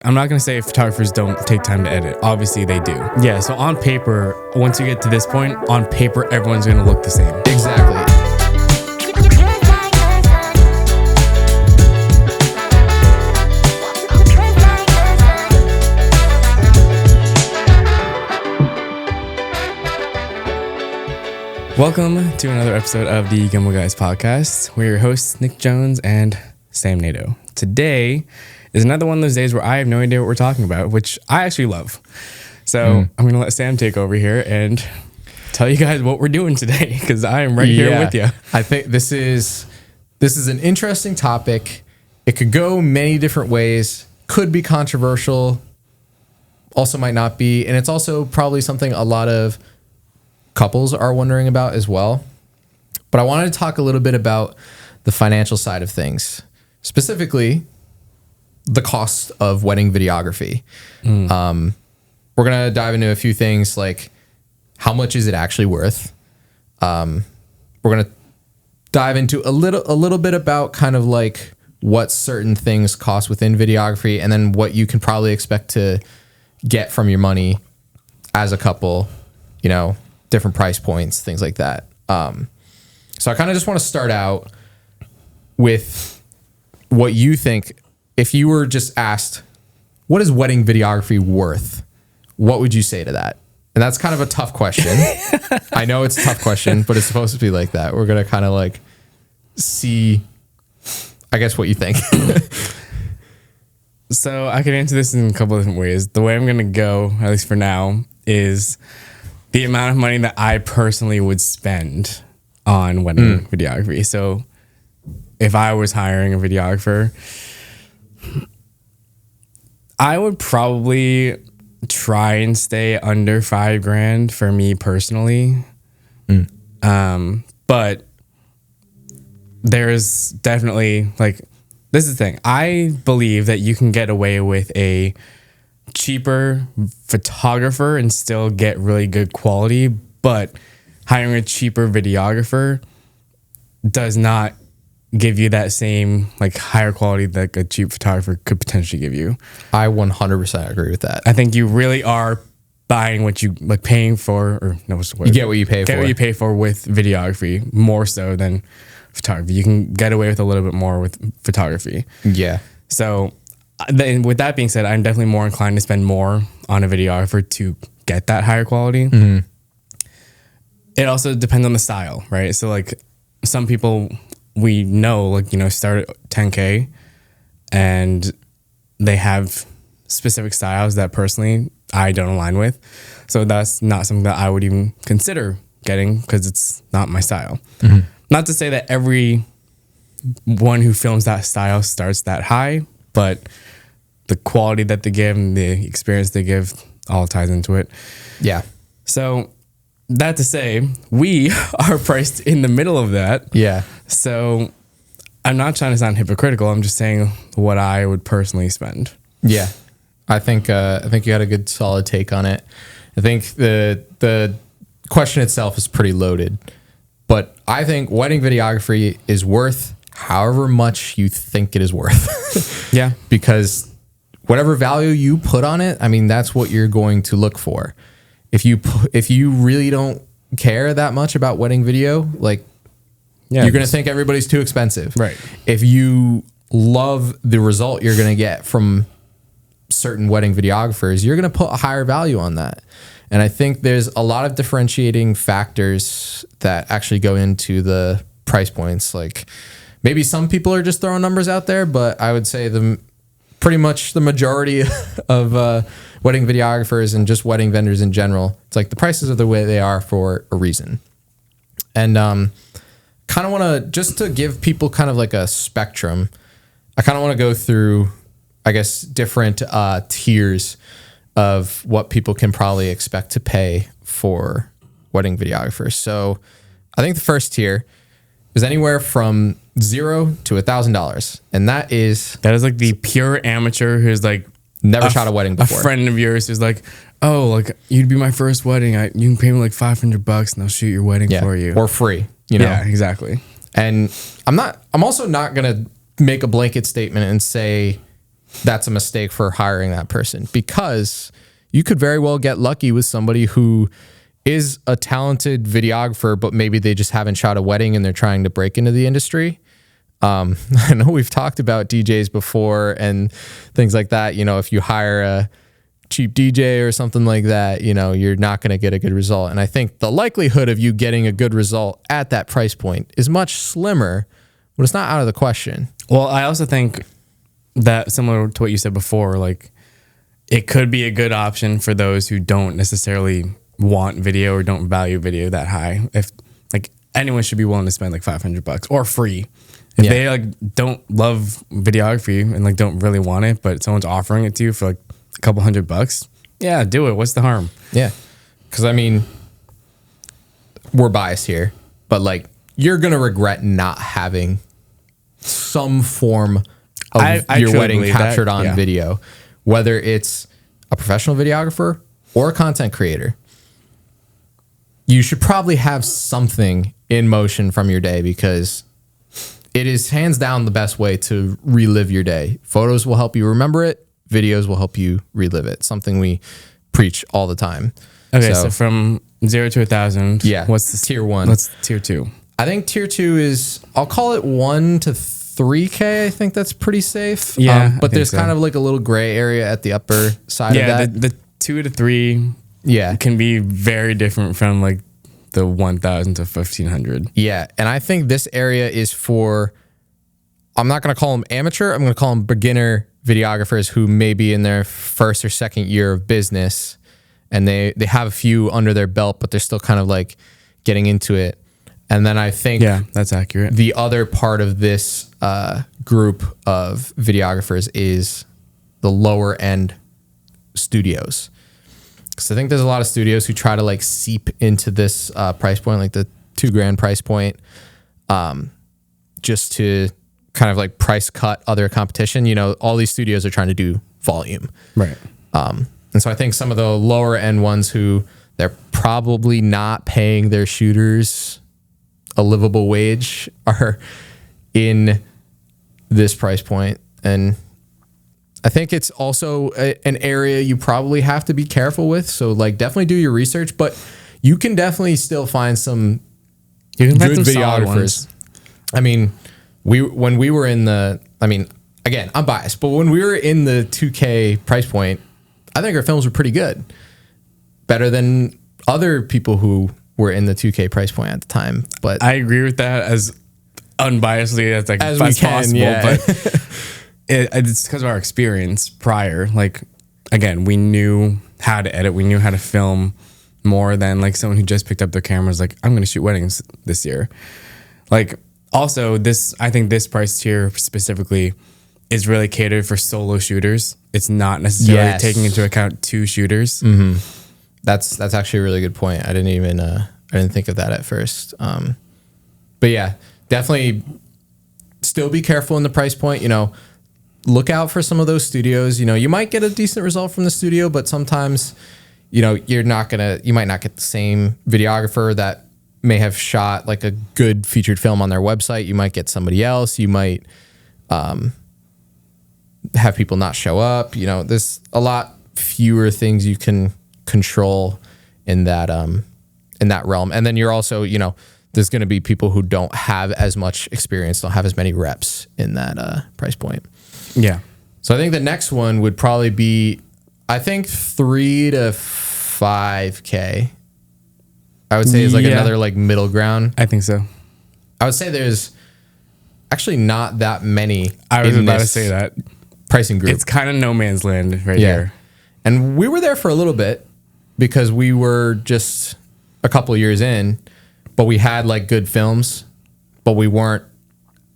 I'm not going to say photographers don't take time to edit. Obviously they do. Yeah, so on paper, once you get to this point, on paper, everyone's going to look the same. Exactly. Welcome to another episode of the Gimbal Guys podcast. We're your hosts, Nick Jones and Sam Nato. Today is another one of those days where I have no idea what we're talking about, which I actually love. So I'm going to let Sam take over here and tell you guys what we're doing today, because I am right here with you. I think this is an interesting topic. It could go many different ways, could be controversial, also might not be. And it's also probably something a lot of couples are wondering about as well. But I wanted to talk a little bit about the financial side of things, specifically the cost of wedding videography. We're going to dive into a few things like how much is it actually worth? We're going to dive into a little bit about kind of like what certain things cost within videography, and then what you can probably expect to get from your money as a couple, you know, different price points, things like that. So I kind of just want to start out with what you think. If you were just asked, what is wedding videography worth? What would you say to that? And that's kind of a tough question. I know it's a tough question, but it's supposed to be like that. We're going to kind of like see, I guess, what you think. So I can answer this in a couple of different ways. The way I'm going to go, at least for now, is the amount of money that I personally would spend on wedding videography. So if I was hiring a videographer, I would probably try and stay under $5,000 for me personally. But there's definitely, like, this is the thing. I believe that you can get away with a cheaper photographer and still get really good quality, but hiring a cheaper videographer does not give you that same, like, higher quality that a cheap photographer could potentially give you. I 100% agree with that. I think you really are buying what you, like, paying for, or no, what's the word? You get what you pay for. Get what you pay for with videography, more so than photography. You can get away with a little bit more with photography. Yeah. So then, with that being said, I'm definitely more inclined to spend more on a videographer to get that higher quality. It also depends on the style, right? So, like, some people we know, like, you know, start at $10K and they have specific styles that personally I don't align with. So that's not something that I would even consider getting, because it's not my style. Not to say that every one who films that style starts that high, but the quality that they give and the experience they give all ties into it. Yeah. So that to say, we are priced in the middle of that. Yeah. So I'm not trying to sound hypocritical. I'm just saying what I would personally spend. Yeah. I think you had a good solid take on it. I think the question itself is pretty loaded, but I think wedding videography is worth however much you think it is worth. Yeah. Because whatever value you put on it, I mean, that's what you're going to look for. If you really don't care that much about wedding video, like, you're going to think everybody's too expensive. Right. If you love the result you're going to get from certain wedding videographers, you're going to put a higher value on that. And I think there's a lot of differentiating factors that actually go into the price points. Like, maybe some people are just throwing numbers out there, but I would say pretty much the majority of wedding videographers and just wedding vendors in general, it's like the prices are the way they are for a reason. And kind of want to, just to give people kind of like a spectrum, I kind of want to go through, I guess, different tiers of what people can probably expect to pay for wedding videographers. So I think the first tier is anywhere from $0 to $1,000. And that is like the pure amateur who's like never shot a wedding before. A friend of yours who's like, oh, like, you'd be my first wedding. You can pay me like $500 and I'll shoot your wedding for you. Or free, you know? Yeah, exactly. And I'm also not going to make a blanket statement and say that's a mistake for hiring that person, because you could very well get lucky with somebody who is a talented videographer, but maybe they just haven't shot a wedding and they're trying to break into the industry. I know we've talked about DJs before and things like that. You know, if you hire a cheap DJ or something like that, you know, you're not going to get a good result. And I think the likelihood of you getting a good result at that price point is much slimmer, but it's not out of the question. Well, I also think that, similar to what you said before, like, it could be a good option for those who don't necessarily want video or don't value video that high. If, like, anyone should be willing to spend like $500 or free. If they like don't love videography and like don't really want it, but someone's offering it to you for like a couple $100, yeah, do it. What's the harm? Yeah. Because I mean, we're biased here, but like, you're going to regret not having some form of your wedding captured on video, whether it's a professional videographer or a content creator. You should probably have something in motion from your day, because it is hands down the best way to relive your day. Photos will help you remember it. Videos will help you relive it. Something we preach all the time. Okay, so from 0 to 1,000, what's the tier 1? What's tier 2? I think tier 2 is, I'll call it 1 to 3K. I think that's pretty safe. Yeah, but there's kind of like a little gray area at the upper side of that. The 2 to 3 can be very different from like the 1,000 to 1,500. Yeah, and I think this area is for, I'm not going to call them amateur, I'm going to call them beginner videographers who may be in their first or second year of business, and they have a few under their belt, but they're still kind of like getting into it. And then I think that's accurate. The other part of this group of videographers is the lower end studios. So I think there's a lot of studios who try to like seep into this price point, like the $2,000 price point, just to kind of like price cut other competition. You know, all these studios are trying to do volume. Right. And so I think some of the lower end ones who they're probably not paying their shooters a livable wage are in this price point. And I think it's also an area you probably have to be careful with. So like definitely do your research, but you can definitely still find some good videographers. I mean, when we were in the, I mean, again, I'm biased, but when we were in the 2K price point, I think our films were pretty good. Better than other people who were in the 2K price point at the time. But I agree with that as unbiasedly as possible. Yeah. But it's because of our experience prior. Like, again, we knew how to edit. We knew how to film more than like someone who just picked up their cameras. Like, I'm going to shoot weddings this year. Like, also I think this price tier specifically is really catered for solo shooters. It's not necessarily taking into account 2 shooters. Mm-hmm. That's actually a really good point. I didn't think of that at first. But yeah, definitely still be careful in the price point. You know, look out for some of those studios. You know, you might get a decent result from the studio, but sometimes, you know, you might not get the same videographer that may have shot like a good featured film on their website. You might get somebody else. You might have people not show up. You know, there's a lot fewer things you can control in that realm. And then you're also, you know, there's going to be people who don't have as much experience, don't have as many reps in that price point. Yeah. So I think the next one would probably be, I think 3 to 5K. I would say is like another like middle ground. I think so. I would say there's actually not that many. I was about to say that. Pricing group. It's kind of no man's land here. And we were there for a little bit because we were just a couple of years in, but we had like good films, but we weren't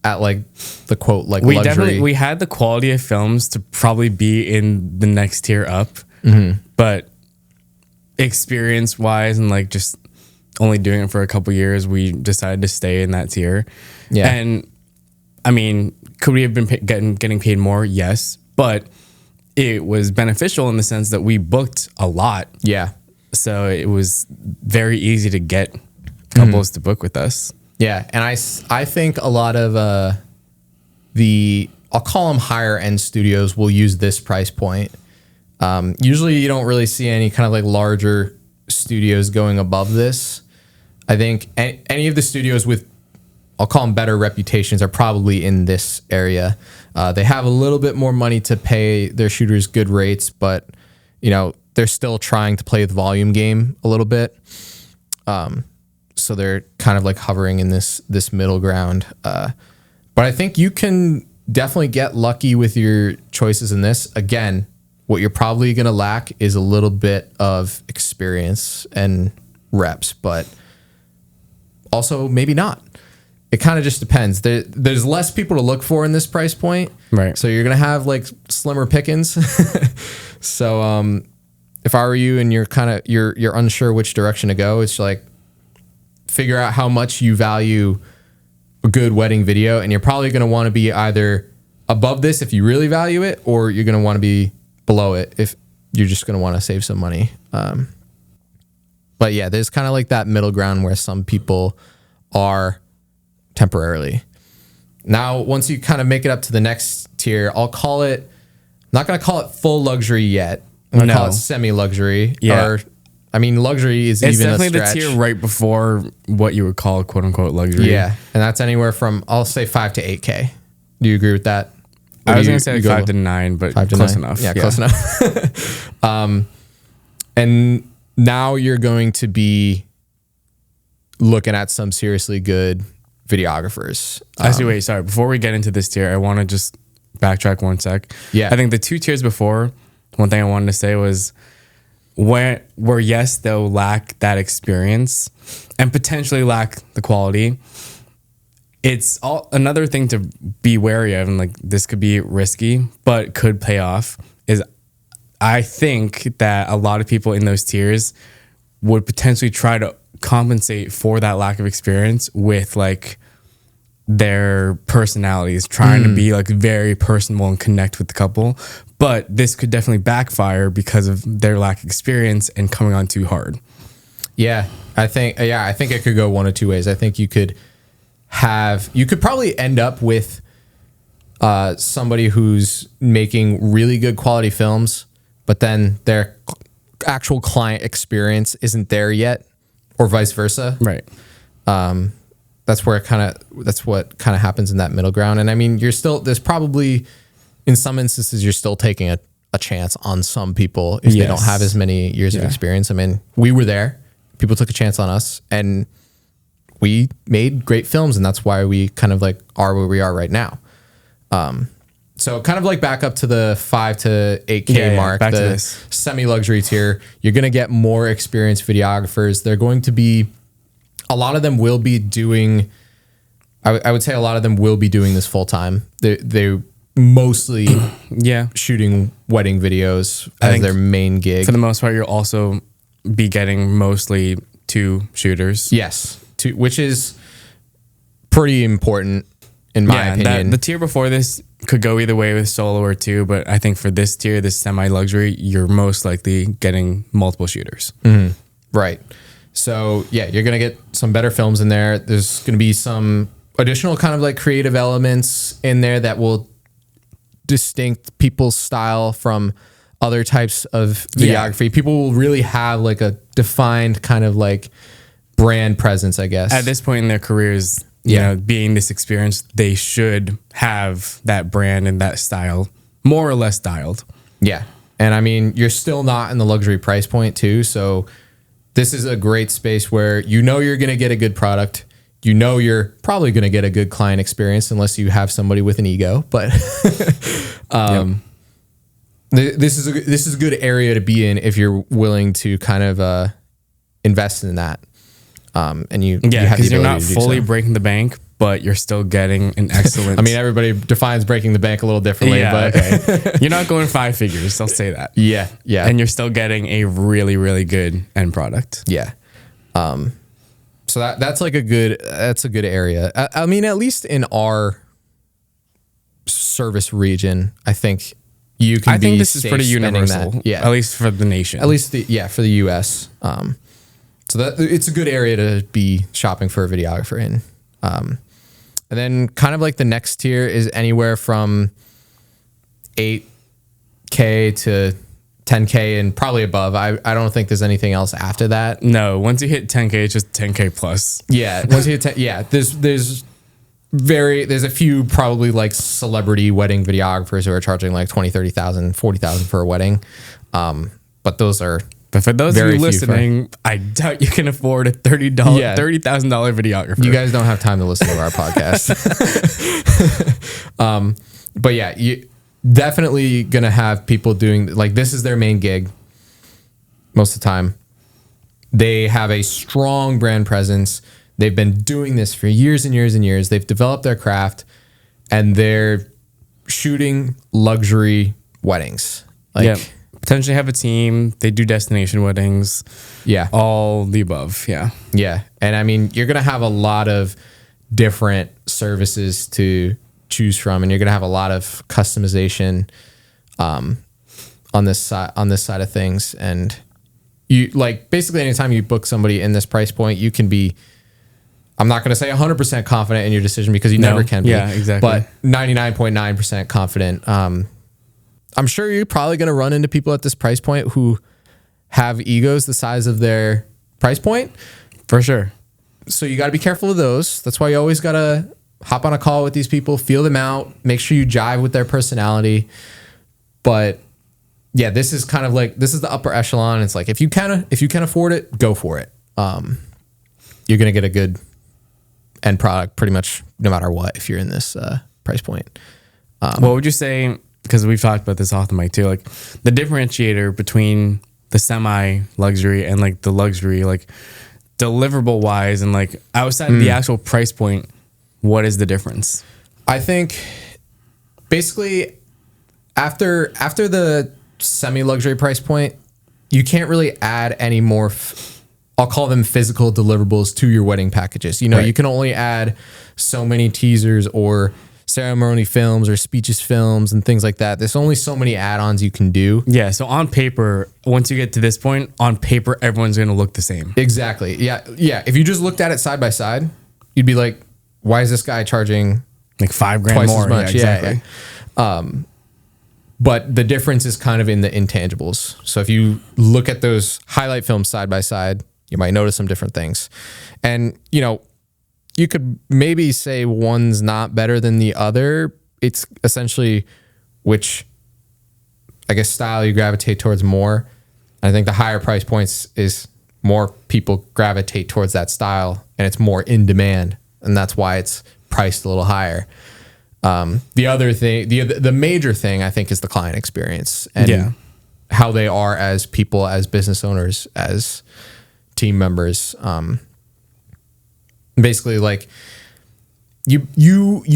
at like the quote, like luxury. We had the quality of films to probably be in the next tier up, but experience wise and like just only doing it for a couple years, we decided to stay in that tier. Yeah. And I mean, could we have been getting paid more? Yes. But it was beneficial in the sense that we booked a lot. Yeah. So it was very easy to get couples to book with us. Yeah. And I think a lot of the I'll call them higher end studios will use this price point. Usually you don't really see any kind of like larger studios going above this. I think any of the studios with, I'll call them better reputations, are probably in this area. They have a little bit more money to pay their shooters good rates, but you know, they're still trying to play the volume game a little bit. So they're kind of like hovering in this middle ground. But I think you can definitely get lucky with your choices in this. Again, what you're probably going to lack is a little bit of experience and reps, but also maybe not. It kind of just depends. There's less people to look for in this price point. Right. So you're going to have like slimmer pickings. So if I were you and you're unsure which direction to go, it's like figure out how much you value a good wedding video, and you're probably going to want to be either above this if you really value it, or you're going to want to be below it if you're just going to want to save some money. But yeah, there's kind of like that middle ground where some people are temporarily. Now, once you kind of make it up to the next tier, I'll call it, I'm not going to call it full luxury yet. I'm going to call it semi-luxury. Yeah. Or, I mean, luxury is It's even a definitely stretch. the tier right before what you would call quote unquote luxury. Yeah. And that's anywhere from, I'll say 5 to 8K. Do you agree with that? I was going to say like 5 to 9, but 5 to close 9. enough. Yeah, close enough. And now you're going to be looking at some seriously good videographers. Actually, wait, sorry. Before we get into this tier, I want to just backtrack one sec. Yeah. I think the 2 tiers before, one thing I wanted to say was where yes, they'll lack that experience and potentially lack the quality. It's another thing to be wary of, and like this could be risky, but could pay off, is I think that a lot of people in those tiers would potentially try to compensate for that lack of experience with like their personalities, trying to be like very personable and connect with the couple. But this could definitely backfire because of their lack of experience and coming on too hard. Yeah, I think it could go one of two ways. I think you could probably end up with somebody who's making really good quality films, but then their actual client experience isn't there yet, or vice versa. Right. That's what kind of happens in that middle ground. And I mean, there's probably, in some instances, you're still taking a chance on some people if they don't have as many years of experience. I mean, we were there. People took a chance on us, and we made great films, and that's why we kind of like are where we are right now. So kind of like back up to the 5 to 8K mark, back the to this semi-luxury tier. You're going to get more experienced videographers. They're going to be, a lot of them will be doing, I would say a lot of them will be doing this full time. They mostly shooting wedding videos as their main gig. For the most part, you'll also be getting mostly 2 shooters. Yes, which is pretty important in my opinion. The tier before this could go either way with solo or 2, but I think for this tier, this semi-luxury, you're most likely getting multiple shooters. Mm-hmm. Right. So yeah, you're going to get some better films in there. There's going to be some additional kind of like creative elements in there that will distinct people's style from other types of videography. People will really have like a defined kind of like brand presence, I guess. At this point in their careers, you know, being this experienced, they should have that brand and that style more or less dialed. Yeah. And I mean, you're still not in the luxury price point too. So this is a great space where you know you're going to get a good product. You know you're probably going to get a good client experience unless you have somebody with an ego. But this is a good area to be in if you're willing to kind of invest in that. And you have because the you're not ability to do fully so. breaking the bank, but you're still getting an excellent. I mean, everybody defines breaking the bank a little differently, but okay. You're not going 5 figures. I'll say that. Yeah. And you're still getting a really, really good end product. Yeah. So that's a good area. I mean, at least in our service region, I think you can. I think this is pretty universal. That. Yeah. At least for the nation. At least for the US. So that it's a good area to be shopping for a videographer in. And then kind of like the next tier is anywhere from 8K to 10K and probably above. I don't think there's anything else after that. No, once you hit 10K, it's just 10K plus. Yeah, once you hit 10, yeah, there's a few probably like celebrity wedding videographers who are charging like 20, 30,000, 40,000 for a wedding. But those are But for those of you listening, I doubt you can afford a $30,000 videographer. You guys don't have time to listen to our podcast. But yeah, you definitely gonna have people doing like this is their main gig most of the time. They have a strong brand presence. They've been doing this for years and years and years. They've developed their craft and they're shooting luxury weddings. Like, yeah. Potentially have a team. They do destination weddings. Yeah. All the above. Yeah. Yeah. And I mean, you're going to have a lot of different services to choose from, and you're going to have a lot of customization on this side of things. And you like basically anytime you book somebody in this price point, you can be, I'm not going to say 100% confident in your decision because you never can be. Yeah, exactly. But 99.9% confident. I'm sure you're probably going to run into people at this price point who have egos the size of their price point. For sure. So you got to be careful of those. That's why you always got to hop on a call with these people, feel them out, make sure you jive with their personality. But yeah, this is kind of like, this is the upper echelon. It's like, if you can afford it, go for it. You're going to get a good end product pretty much no matter what, if you're in this price point. What would you say, because we've talked about this off the mic too, like the differentiator between the semi luxury and like the luxury, like deliverable wise and like outside of the actual price point, what is the difference? I think basically after the semi luxury price point, you can't really add any more I'll call them physical deliverables to your wedding packages. You know, right. You can only add so many teasers or ceremony films or speeches films and things like that. There's only so many add-ons you can do. Yeah. So on paper, once you get to this point, on paper, everyone's going to look the same. Exactly. Yeah. Yeah. If you just looked at it side by side, you'd be like, why is this guy charging like $5,000 twice more? as much? Yeah, exactly. Yeah. But the difference is kind of in the intangibles. So if you look at those highlight films side by side, you might notice some different things. And, you know, you could maybe say one's not better than the other. It's essentially which, I guess, style you gravitate towards more. I think the higher price points is more people gravitate towards that style and it's more in demand. And that's why it's priced a little higher. The other thing, the major thing I think is the client experience and how they are as people, as business owners, as team members. Basically, like you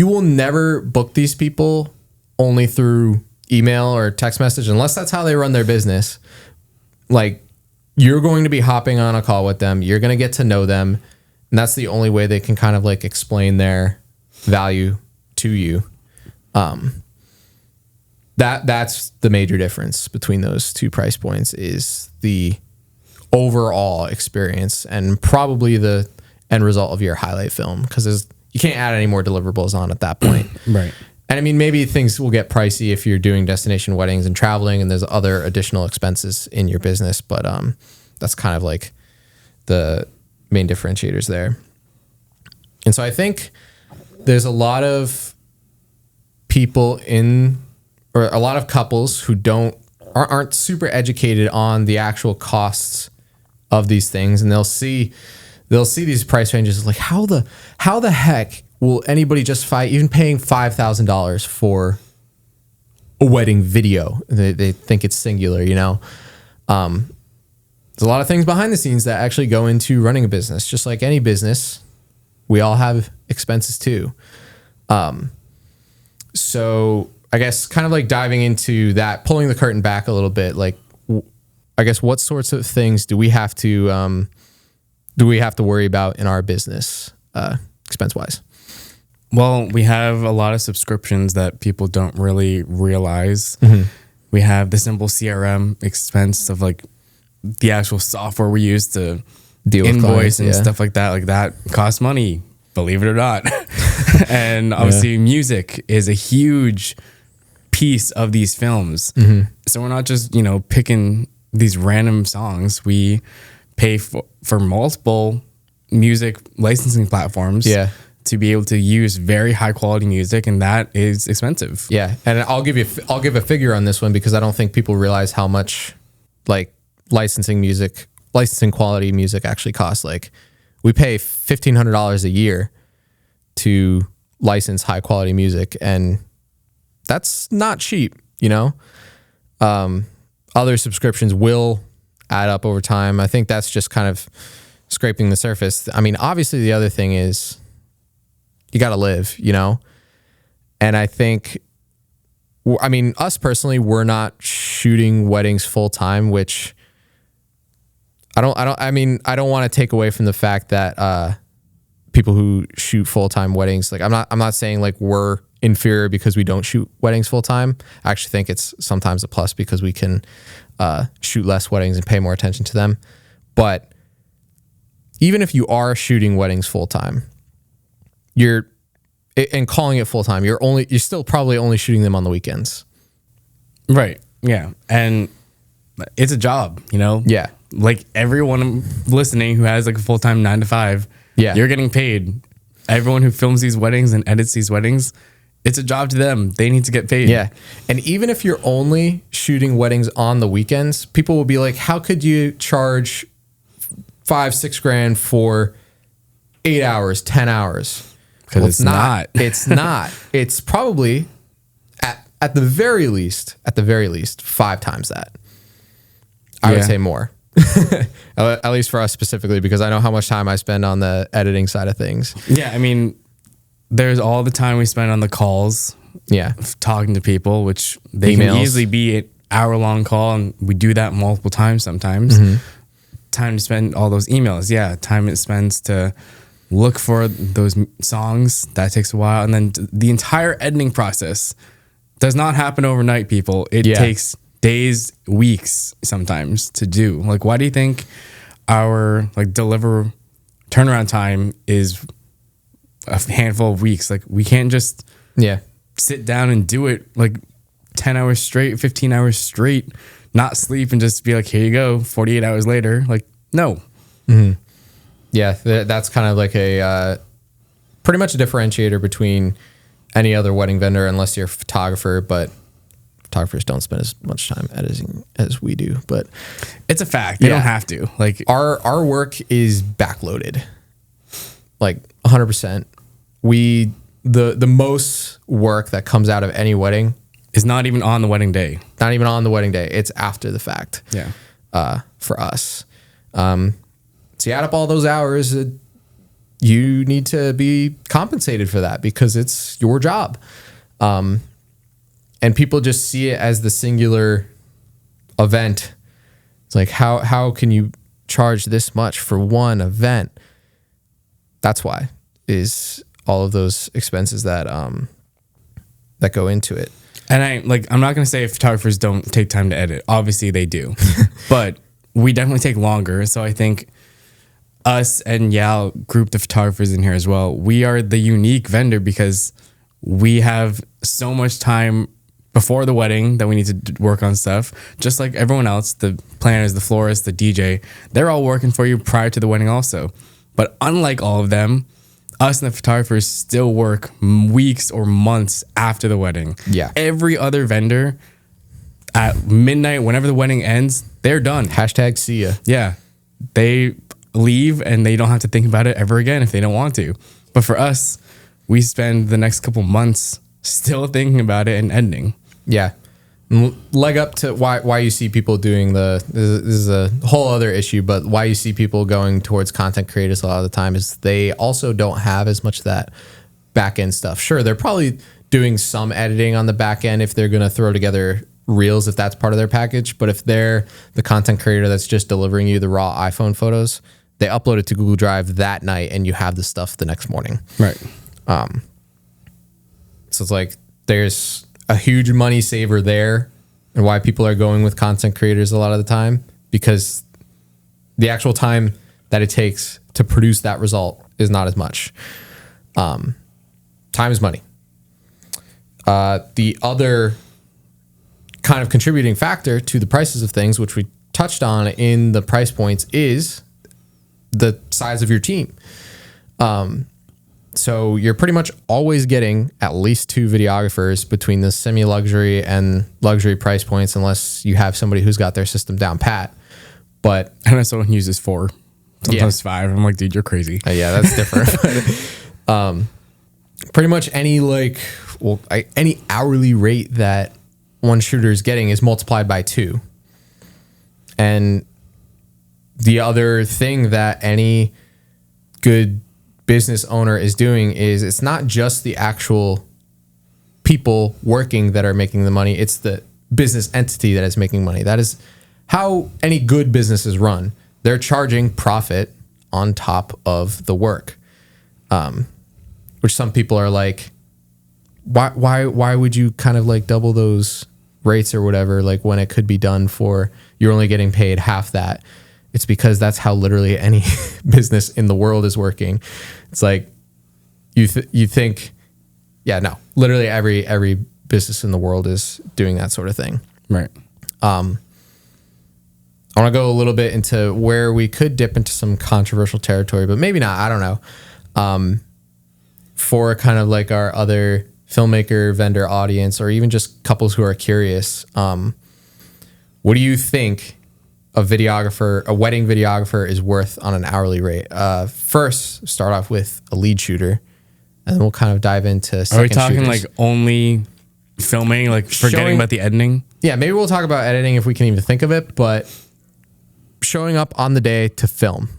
will never book these people only through email or text message unless that's how they run their business. Like you're going to be hopping on a call with them. You're going to get to know them. And that's the only way they can kind of like explain their value to you. That's the major difference between those two price points is the overall experience and probably the end result of your highlight film, because you can't add any more deliverables on at that point. Right. And I mean, maybe things will get pricey if you're doing destination weddings and traveling and there's other additional expenses in your business, but that's kind of like the main differentiators there. And so I think there's a lot of people or a lot of couples who aren't super educated on the actual costs of these things, and they'll see these price ranges like how the heck will anybody justify even paying $5,000 for a wedding video? They think it's singular, you know. There's a lot of things behind the scenes that actually go into running a business. Just like any business, we all have expenses too. So I guess kind of like diving into that, pulling the curtain back a little bit, like I guess what sorts of things do we have to worry about in our business expense wise? Well, we have a lot of subscriptions that people don't really realize. Mm-hmm. We have the simple CRM expense of like the actual software we use to deal with invoice clients, and stuff like that. Like that costs money, believe it or not. And obviously music is a huge piece of these films. So we're not just, picking these random songs. We pay for multiple music licensing platforms to be able to use very high quality music, and that is expensive. Yeah. And I'll give a figure on this one because I don't think people realize how much like licensing quality music actually costs. Like we pay $1,500 a year to license high quality music, and that's not cheap, Other subscriptions will add up over time. I think that's just kind of scraping the surface. I mean, obviously the other thing is you got to live, And I think, us personally, we're not shooting weddings full time, which I don't want to take away from the fact that people who shoot full time weddings, like I'm not saying like we're inferior because we don't shoot weddings full time. I actually think it's sometimes a plus because we can shoot less weddings and pay more attention to them. But even if you are shooting weddings full time, and calling it full time, you're still probably only shooting them on the weekends. Right. Yeah. And it's a job, Yeah. Like everyone listening who has like a full-time 9 to 5, you're getting paid. Everyone who films these weddings and edits these weddings, it's a job to them. They need to get paid. Yeah. And even if you're only shooting weddings on the weekends, people will be like, how could you charge $5-6 grand for 8 hours, 10 hours? Because it's not. It's not. It's probably at the very least 5 times that. I would say more. At least for us specifically, because I know how much time I spend on the editing side of things. Yeah, I mean, there's all the time we spend on the calls. Yeah. Talking to people, which they can easily be an hour-long call, and we do that multiple times sometimes. Time to spend all those emails. Yeah, time it spends to look for those songs. That takes a while. And then the entire editing process does not happen overnight, people. It takes days, weeks sometimes to do. Like, why do you think our turnaround time is a handful of weeks? Like, we can't just sit down and do it like 10 hours straight, 15 hours straight, not sleep, and just be like, here you go, 48 hours later. Like, no. Yeah, that's kind of like a pretty much a differentiator between any other wedding vendor, unless you're a photographer, but photographers don't spend as much time editing as we do. But it's a fact. They don't have to. Like, our work is backloaded, like 100%. The most work that comes out of any wedding is not even on the wedding day. Not even on the wedding day. It's after the fact. Yeah. For us. So you add up all those hours, you need to be compensated for that because it's your job. And people just see it as the singular event. It's like, how can you charge this much for one event? That's why, is all of those expenses that go into it. And I'm not going to say photographers don't take time to edit. Obviously they do, but we definitely take longer. So I think us and I'll group the photographers in here as well. We are the unique vendor because we have so much time before the wedding that we need to work on stuff. Just like everyone else, the planners, the florist, the DJ, they're all working for you prior to the wedding also. But unlike all of them, us and the photographers still work weeks or months after the wedding. Yeah. Every other vendor at midnight, whenever the wedding ends, they're done. # see ya. Yeah. They leave and they don't have to think about it ever again if they don't want to. But for us, we spend the next couple months still thinking about it and ending. Yeah. Leg up to why you see people doing this is a whole other issue, but why you see people going towards content creators a lot of the time is they also don't have as much of that back end stuff. Sure, they're probably doing some editing on the back end if they're going to throw together reels, if that's part of their package. But if they're the content creator that's just delivering you the raw iPhone photos, they upload it to Google Drive that night and you have the stuff the next morning. Right. So it's like there's a huge money saver there, and why people are going with content creators a lot of the time, because the actual time that it takes to produce that result is not as much. Time is money. The other kind of contributing factor to the prices of things, which we touched on in the price points, is the size of your team. So you're pretty much always getting at least 2 videographers between the semi-luxury and luxury price points, unless you have somebody who's got their system down pat. But I know someone uses 4, sometimes 5. I'm like, dude, you're crazy. Yeah, that's different. Pretty much any any hourly rate that one shooter is getting is multiplied by 2. And the other thing that any good business owner is doing is, it's not just the actual people working that are making the money, it's the business entity that is making money. That is how any good business is run. They're charging profit on top of the work, which some people are like, why would you kind of like double those rates or whatever, like when it could be done for, you're only getting paid half that. It's because that's how literally any business in the world is working. It's like you think, yeah, no, literally every business in the world is doing that sort of thing. Right. I want to go a little bit into where we could dip into some controversial territory, but maybe not. I don't know. For kind of like our other filmmaker vendor audience, or even just couples who are curious, what do you think a wedding videographer is worth on an hourly rate? First, start off with a lead shooter, and then we'll kind of dive into second. Are we talking shooters. like only filming, like forgetting about the editing? Yeah, maybe we'll talk about editing if we can even think of it, but showing up on the day to film,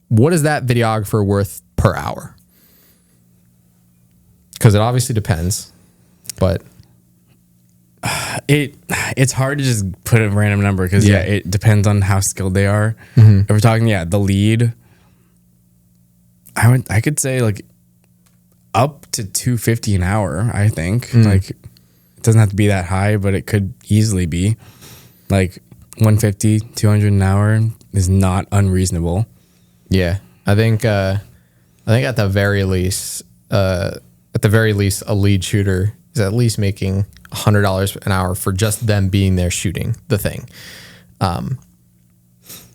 what is that videographer worth per hour? Because it obviously depends, but it's hard to just put a random number, because it depends on how skilled they are. Mm-hmm. If we're talking the lead, I could say like up to $250 an hour. I think like it doesn't have to be that high, but it could easily be like $150, $200 an hour is not unreasonable. Yeah, I think at the very least, a lead shooter is at least making $100 an hour for just them being there shooting the thing.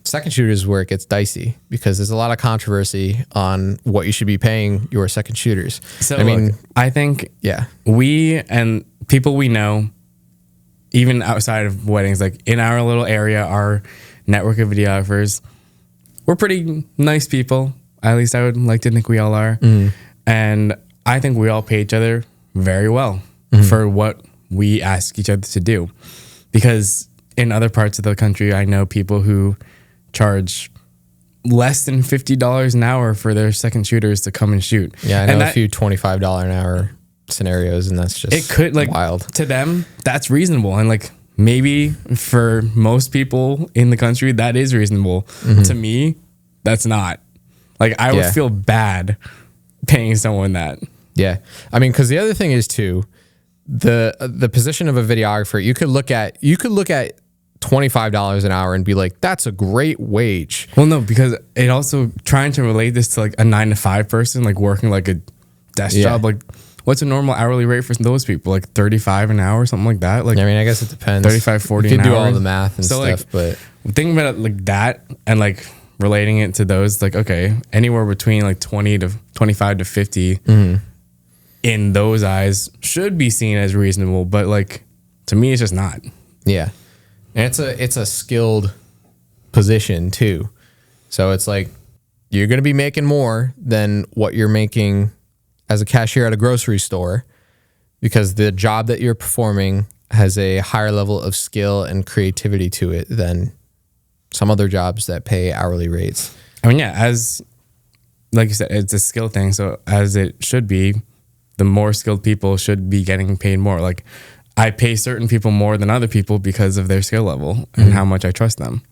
Second shooters is where it gets dicey, because there's a lot of controversy on what you should be paying your second shooters. So I mean, I think we and people we know, even outside of weddings, like in our little area, our network of videographers, we're pretty nice people. At least I would like to think we all are. And I think we all pay each other very well for what we ask each other to do. Because in other parts of the country, I know people who charge less than $50 an hour for their second shooters to come and shoot. Yeah, I know a few $25 an hour scenarios, and that's just wild. To them, that's reasonable. And like maybe for most people in the country, that is reasonable. To me, that's not. Like I would feel bad paying someone that. Yeah. I mean, because the other thing is too, the position of a videographer, you could look at $25 an hour and be like, that's a great wage. Well, no, because it also, trying to relate this to like a 9-to-5 person, like working like a desk job, like what's a normal hourly rate for those people? Like $35 an hour, something like that. Like, I mean, I guess it depends. 35, 40 you an can hour. do all the math and stuff, but thinking about it like that and like relating it to those, like, okay, anywhere between like 25 to 50 in those eyes should be seen as reasonable, but like to me, it's just not. Yeah. And it's a skilled position too. So it's like you're going to be making more than what you're making as a cashier at a grocery store, because the job that you're performing has a higher level of skill and creativity to it than some other jobs that pay hourly rates. I mean, yeah, as like you said, it's a skill thing. So as it should be, the more skilled people should be getting paid more. Like I pay certain people more than other people because of their skill level and how much I trust them.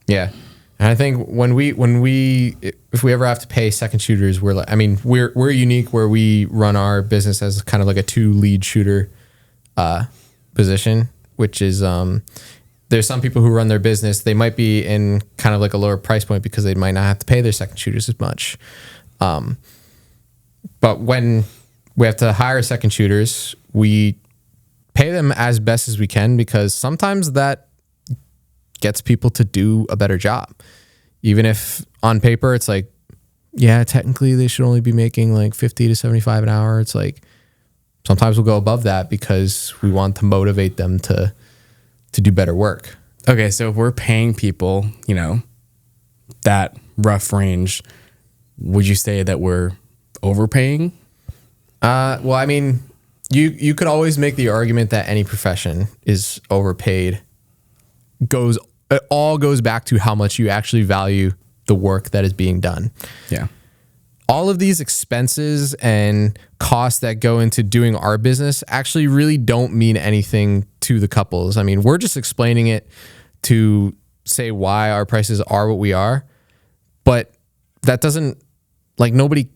Yeah. And I think if we ever have to pay second shooters, we're unique where we run our business as kind of like a 2 lead shooter position, which is, there's some people who run their business, they might be in kind of like a lower price point because they might not have to pay their second shooters as much. But when we have to hire second shooters, we pay them as best as we can, because sometimes that gets people to do a better job. Even if on paper it's like, yeah, technically they should only be making like 50 to 75 an hour. It's like, sometimes we'll go above that because we want to motivate them to do better work. Okay, so if we're paying people, you know, that rough range, would you say that we're overpaying? Well, I mean, you could always make the argument that any profession is overpaid. It all goes back to how much you actually value the work that is being done. Yeah. All of these expenses and costs that go into doing our business actually really don't mean anything to the couples. I mean, we're just explaining it to say why our prices are what we are, but that doesn't, like, nobody,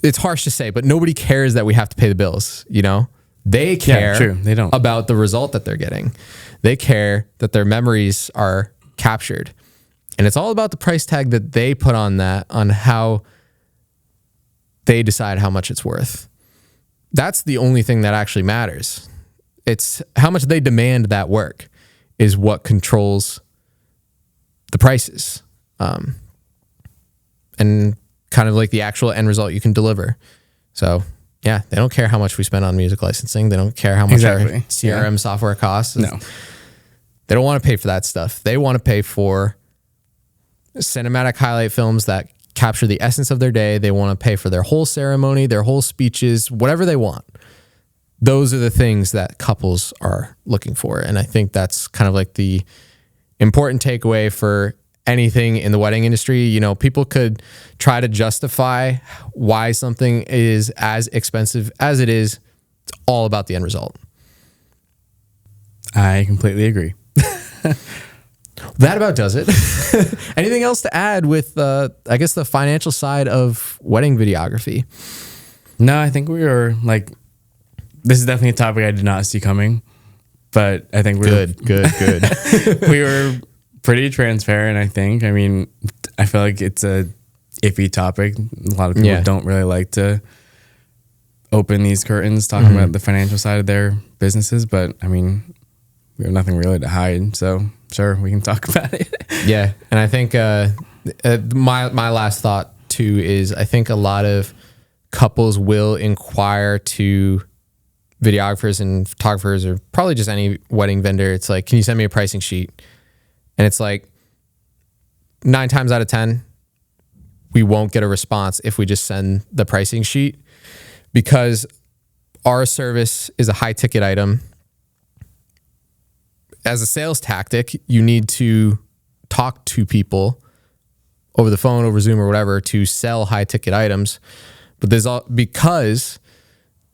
it's harsh to say, but nobody cares that we have to pay the bills, you know? They care They don't. about the result that they're getting. They care that their memories are captured. And it's all about the price tag that they put on that, on how they decide how much it's worth. That's the only thing that actually matters. It's how much they demand that work is what controls the prices. And kind of like the actual end result you can deliver. So yeah, they don't care how much we spend on music licensing. They don't care how much our CRM software costs. No. They don't want to pay for that stuff. They want to pay for cinematic highlight films that capture the essence of their day. They want to pay for their whole ceremony, their whole speeches, whatever they want. Those are the things that couples are looking for. And I think that's kind of like the important takeaway for anything in the wedding industry. You know, people could try to justify why something is as expensive as it is. It's all about the end result. I completely agree. That about does it. Anything else to add with, I guess, the financial side of wedding videography? No, I think we were like, this is definitely a topic I did not see coming, but I think we Good. we were pretty transparent, I think. I mean, I feel like it's a iffy topic. A lot of people don't really like to open these curtains talking about the financial side of their businesses, but I mean, we have nothing really to hide, so sure, we can talk about it. Yeah, and I think my last thought too is I think a lot of couples will inquire to videographers and photographers, or probably just any wedding vendor. It's like, can you send me a pricing sheet? And it's like 9 times out of 10, we won't get a response if we just send the pricing sheet, because our service is a high ticket item. As a sales tactic, you need to talk to people over the phone, over Zoom or whatever, to sell high ticket items. But because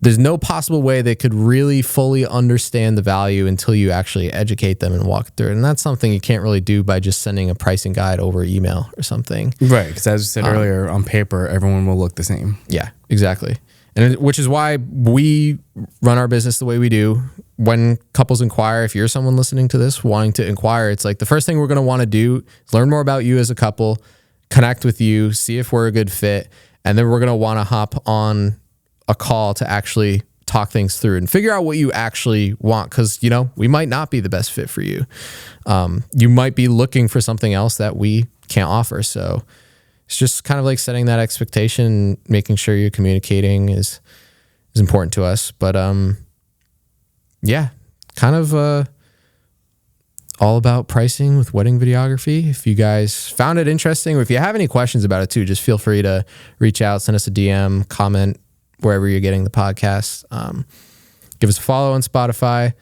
there's no possible way they could really fully understand the value until you actually educate them and walk through it. And that's something you can't really do by just sending a pricing guide over email or something. Right, because as you said earlier, on paper, everyone will look the same. Yeah, exactly. And which is why we run our business the way we do. When couples inquire, if you're someone listening to this wanting to inquire, it's like the first thing we're going to want to do is learn more about you as a couple, connect with you, see if we're a good fit. And then we're going to want to hop on a call to actually talk things through and figure out what you actually want. Because, you know, we might not be the best fit for you. You might be looking for something else that we can't offer. So it's just kind of like setting that expectation, making sure you're communicating is important to us. But yeah, kind of all about pricing with wedding videography. If you guys found it interesting, or if you have any questions about it too, just feel free to reach out, send us a DM, comment wherever you're getting the podcast. Give us a follow on Spotify,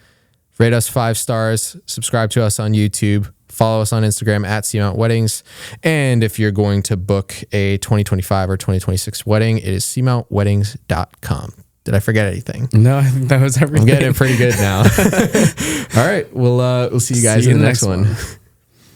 rate us 5 stars, subscribe to us on YouTube, follow us on Instagram at SeaMount Weddings. And if you're going to book a 2025 or 2026 wedding, it is SeaMountWeddings.com. Did I forget anything? No, I think that was everything. I'm getting it pretty good now. All right. We'll see you guys in the next one.